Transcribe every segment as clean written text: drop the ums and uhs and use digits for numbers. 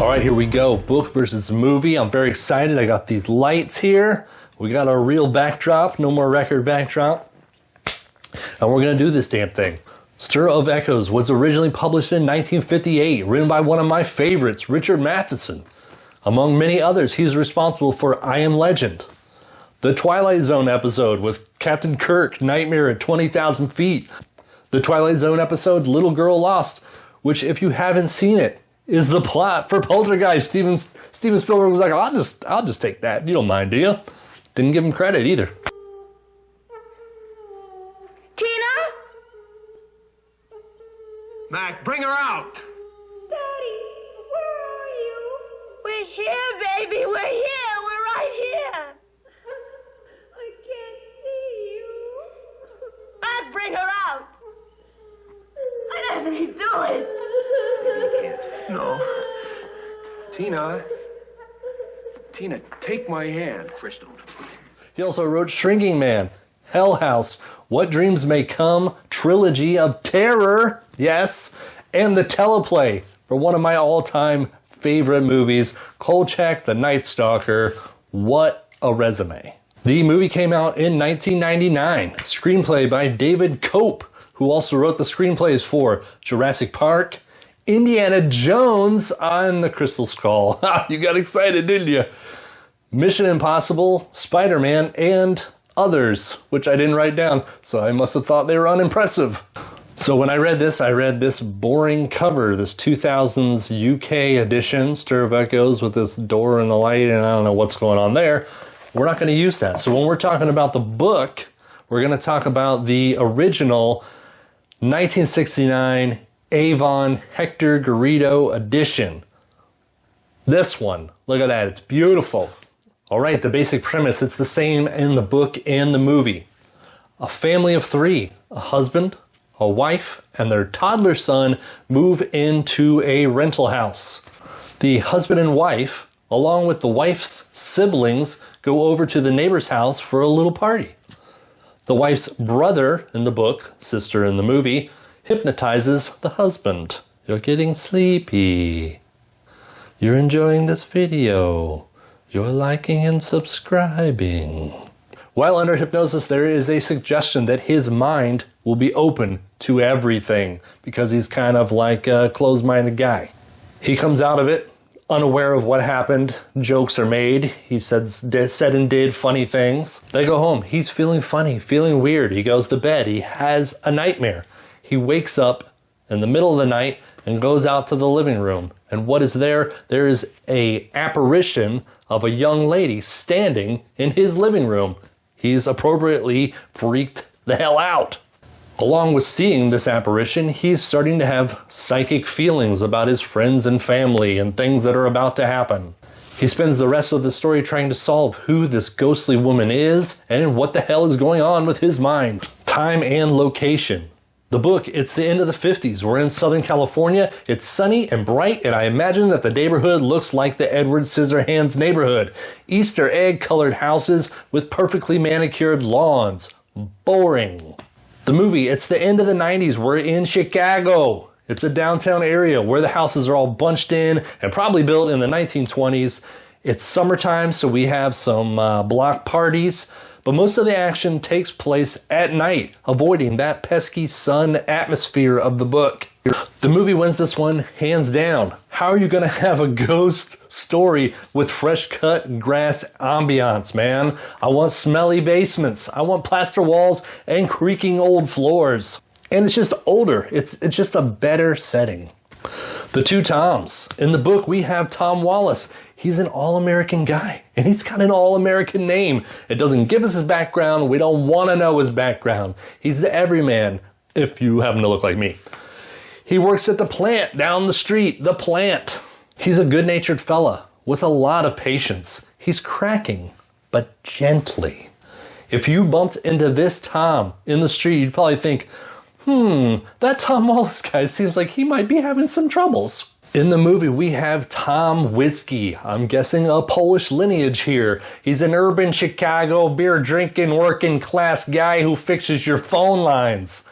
All right, here we go. Book versus movie. I'm very excited. I got these lights here. We got our real backdrop, no more record backdrop. And we're going to do this damn thing. Stir of Echoes was originally published in 1958, written by one of my favorites, Richard Matheson. Among many others, he's responsible for I Am Legend, the Twilight Zone episode with Captain Kirk, Nightmare at 20,000 Feet, the Twilight Zone episode Little Girl Lost, which if you haven't seen it, is the plot for Poltergeist. Steven Spielberg was like, I'll just take that. You don't mind, do you? Didn't give him credit either. Tina? Mac, bring her out! Daddy, where are you? We're here, baby. We're here. We're right here. I can't see you. Mac, bring her out. What does he doing? No. Tina, take my hand. Crystal. He also wrote Shrinking Man, Hell House, What Dreams May Come, Trilogy of Terror, yes, and the teleplay for one of my all-time favorite movies, Kolchak the Night Stalker. What a resume. The movie came out in 1999, screenplay by David Cope, who also wrote the screenplays for Jurassic Park, Indiana Jones on the Crystal Skull. You got excited, didn't you? Mission Impossible, Spider-Man, and others, which I didn't write down, so I must have thought they were unimpressive. So when I read this boring cover, this 2000s UK edition, Stir of Echoes, with this door and the light, and I don't know what's going on there. We're not going to use that. So when we're talking about the book, we're going to talk about the original 1969 Avon Hector Garrido edition. This one, look at that, it's beautiful. All right, the basic premise, it's the same in the book and the movie. A family of three, a husband, a wife, and their toddler son move into a rental house. The husband and wife, along with the wife's siblings, go over to the neighbor's house for a little party. The wife's brother in the book, sister in the movie, hypnotizes the husband. You're getting sleepy. You're enjoying this video. You're liking and subscribing. While under hypnosis, there is a suggestion that his mind will be open to everything because he's kind of like a closed-minded guy. He comes out of it unaware of what happened. Jokes are made. He said and did funny things. They go home. He's feeling funny, feeling weird. He goes to bed. He has a nightmare. He wakes up in the middle of the night and goes out to the living room. And what is there? There is an apparition of a young lady standing in his living room. He's appropriately freaked the hell out. Along with seeing this apparition, he's starting to have psychic feelings about his friends and family and things that are about to happen. He spends the rest of the story trying to solve who this ghostly woman is and what the hell is going on with his mind. Time and location. The book, it's the end of the 50s. We're in Southern California. It's sunny and bright, and I imagine that the neighborhood looks like the Edward Scissorhands neighborhood. Easter egg colored houses with perfectly manicured lawns. Boring. The movie, it's the end of the 90s. We're in Chicago. It's a downtown area where the houses are all bunched in and probably built in the 1920s. It's summertime, so we have some block parties. But most of the action takes place at night, avoiding that pesky sun atmosphere of the book. The movie wins this one hands down. How are you going to have a ghost story with fresh cut grass ambiance, man? I want smelly basements. I want plaster walls and creaking old floors. And it's just older. It's just a better setting. The two Toms. In the book, we have Tom Wallace. He's an all-American guy, and he's got an all-American name. It doesn't give us his background. We don't want to know his background. He's the everyman, if you happen to look like me. He works at the plant down the street, the plant. He's a good-natured fella with a lot of patience. He's cracking, but gently. If you bumped into this Tom in the street, you'd probably think, that Tom Wallace guy seems like he might be having some troubles. In the movie, we have Tom Witzke. I'm guessing a Polish lineage here. He's an urban Chicago beer-drinking, working-class guy who fixes your phone lines.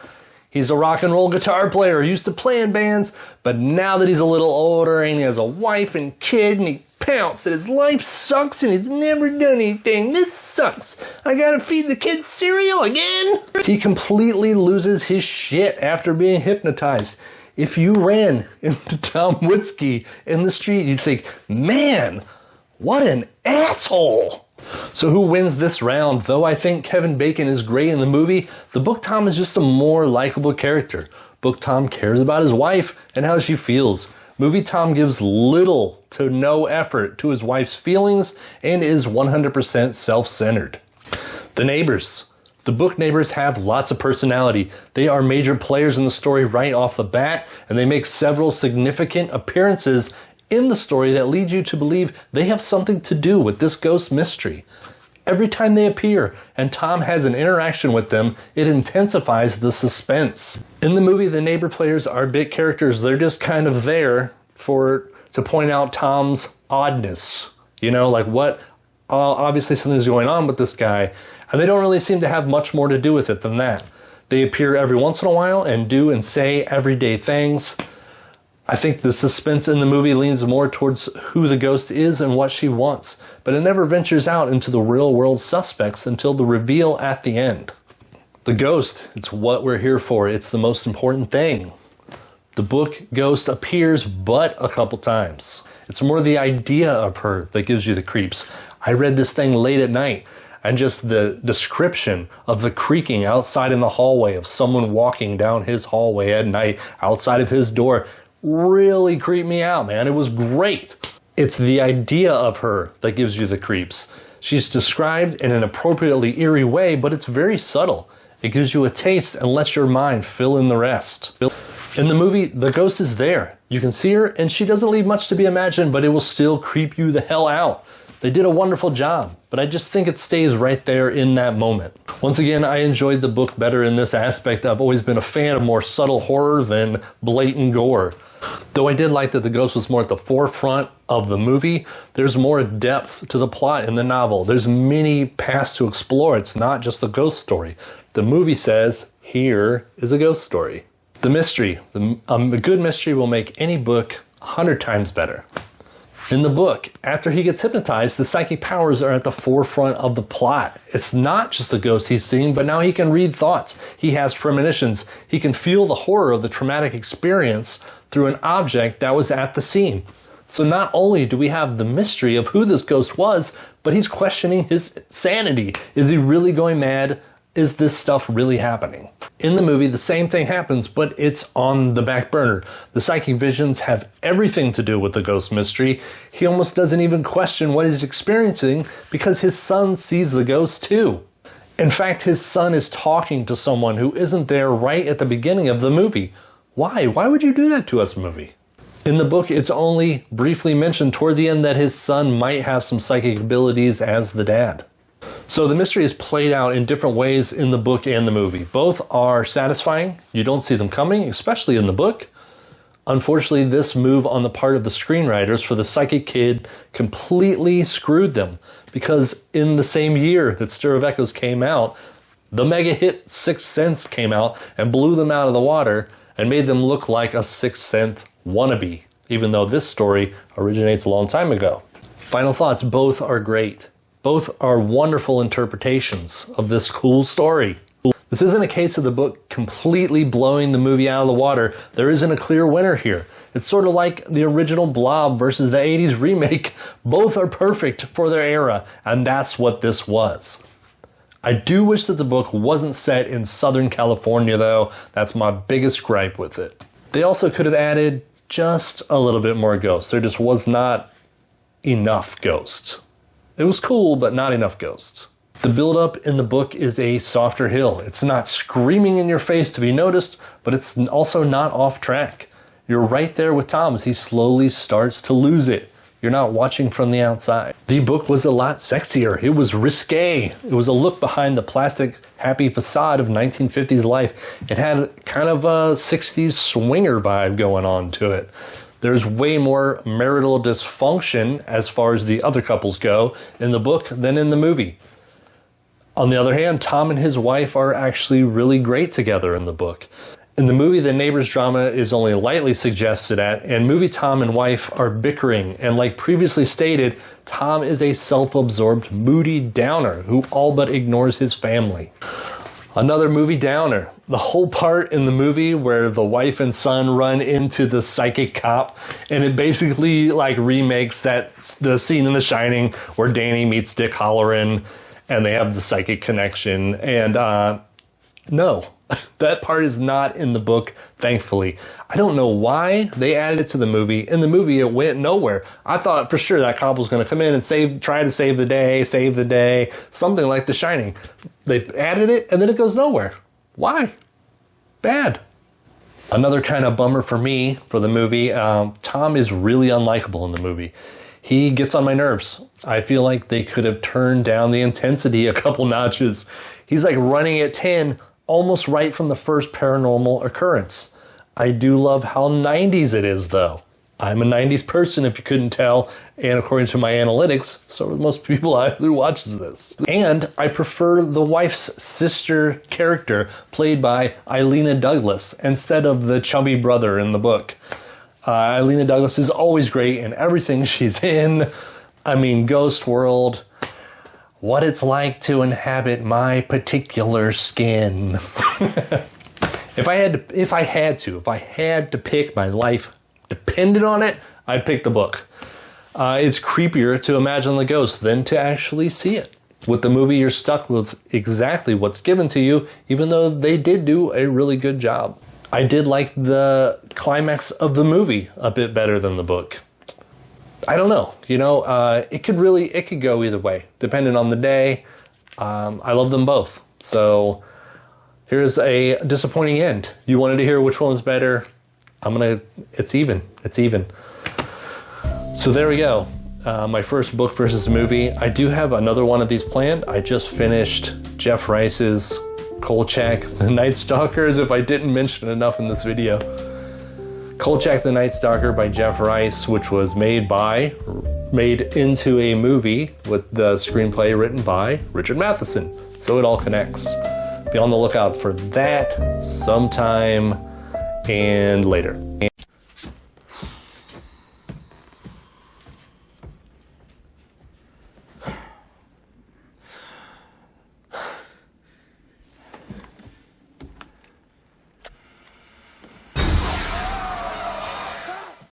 He's a rock and roll guitar player, used to play in bands, but now that he's a little older and he has a wife and kid and he pouts that his life sucks and he's never done anything. This sucks. I gotta feed the kids cereal again. He completely loses his shit after being hypnotized. If you ran into Tom Whiskey in the street, you'd think, man, what an asshole. So who wins this round? Though I think Kevin Bacon is great in the movie, the book Tom is just a more likable character. Book Tom cares about his wife and how she feels. Movie Tom gives little to no effort to his wife's feelings and is 100% self-centered. The neighbors. The book neighbors have lots of personality. They are major players in the story right off the bat, and they make several significant appearances in the story that lead you to believe they have something to do with this ghost mystery. Every time they appear and Tom has an interaction with them, it intensifies the suspense. In the movie, the neighbor players are bit characters. They're just kind of there to point out Tom's oddness. You know, like what, obviously something's going on with this guy, and they don't really seem to have much more to do with it than that. They appear every once in a while and do and say everyday things. I think the suspense in the movie leans more towards who the ghost is and what she wants, but it never ventures out into the real-world suspects until the reveal at the end. The ghost, it's what we're here for. It's the most important thing. The book Ghost appears but a couple times. It's more the idea of her that gives you the creeps. I read this thing late at night, and just the description of the creaking outside in the hallway of someone walking down his hallway at night outside of his door really creeped me out, man. It was great. It's the idea of her that gives you the creeps. She's described in an appropriately eerie way, but it's very subtle. It gives you a taste and lets your mind fill in the rest. In the movie, the ghost is there. You can see her, and she doesn't leave much to be imagined, but it will still creep you the hell out. They did a wonderful job, but I just think it stays right there in that moment. Once again, I enjoyed the book better in this aspect. I've always been a fan of more subtle horror than blatant gore. Though I did like that the ghost was more at the forefront of the movie, there's more depth to the plot in the novel. There's many paths to explore. It's not just a ghost story. The movie says, here is a ghost story. The mystery. A good mystery will make any book 100 times better. In the book, after he gets hypnotized, the psychic powers are at the forefront of the plot. It's not just a ghost he's seeing, but now he can read thoughts. He has premonitions. He can feel the horror of the traumatic experience through an object that was at the scene. So not only do we have the mystery of who this ghost was, but he's questioning his sanity. Is he really going mad? Is this stuff really happening? In the movie, the same thing happens, but it's on the back burner. The psychic visions have everything to do with the ghost mystery. He almost doesn't even question what he's experiencing because his son sees the ghost too. In fact, his son is talking to someone who isn't there right at the beginning of the movie. Why? Why would you do that to us, movie? In the book, it's only briefly mentioned toward the end that his son might have some psychic abilities as the dad. So the mystery is played out in different ways in the book and the movie. Both are satisfying. You don't see them coming, especially in the book. Unfortunately, this move on the part of the screenwriters for the psychic kid completely screwed them, because in the same year that Stir of Echoes came out, the mega hit Sixth Sense came out and blew them out of the water and made them look like a Sixth Sense wannabe, even though this story originates a long time ago. Final thoughts, both are great. Both are wonderful interpretations of this cool story. This isn't a case of the book completely blowing the movie out of the water. There isn't a clear winner here. It's sort of like the original Blob versus the 80s remake. Both are perfect for their era, and that's what this was. I do wish that the book wasn't set in Southern California, though. That's my biggest gripe with it. They also could have added just a little bit more ghosts. There just was not enough ghosts. It was cool, but not enough ghosts. The build-up in the book is a softer hill. It's not screaming in your face to be noticed, but it's also not off track. You're right there with Tom as he slowly starts to lose it. You're not watching from the outside. The book was a lot sexier. It was risque. It was a look behind the plastic, happy facade of 1950s life. It had kind of a 60s swinger vibe going on to it. There's way more marital dysfunction as far as the other couples go in the book than in the movie. On the other hand, Tom and his wife are actually really great together in the book. In the movie, the neighbor's drama is only lightly suggested at, and movie Tom and wife are bickering, and like previously stated, Tom is a self-absorbed, moody downer who all but ignores his family. Another movie downer. The whole part in the movie where the wife and son run into the psychic cop, and it basically like remakes the scene in The Shining where Danny meets Dick Halloran and they have the psychic connection. And no, that part is not in the book, thankfully. I don't know why they added it to the movie. In the movie, it went nowhere. I thought for sure that cop was going to come in and try to save the day, something like The Shining. They added it, and then it goes nowhere. Why? Bad. Another kind of bummer for me for the movie, Tom is really unlikable in the movie. He gets on my nerves. I feel like they could have turned down the intensity a couple notches. He's like running at 10, almost right from the first paranormal occurrence. I do love how 90s it is, though. I'm a 90s person, if you couldn't tell, and according to my analytics, so are most people who watches this. And I prefer the wife's sister character, played by Ilena Douglas, instead of the chubby brother in the book. Ilena Douglas is always great in everything she's in. I mean, Ghost World, What It's Like to Inhabit My Particular Skin. If I had to pick, my life depended on it, I'd pick the book. It's creepier to imagine the ghost than to actually see it. With the movie, you're stuck with exactly what's given to you, even though they did do a really good job. I did like the climax of the movie a bit better than the book. I don't know, it could go either way, depending on the day. I love them both. So here's a disappointing end. You wanted to hear which one was better. It's even. So there we go. My first book versus movie. I do have another one of these planned. I just finished Jeff Rice's Kolchak the Night Stalker, as if I didn't mention it enough in this video. Kolchak the Night Stalker by Jeff Rice, which was made into a movie with the screenplay written by Richard Matheson. So it all connects. Be on the lookout for that sometime and later.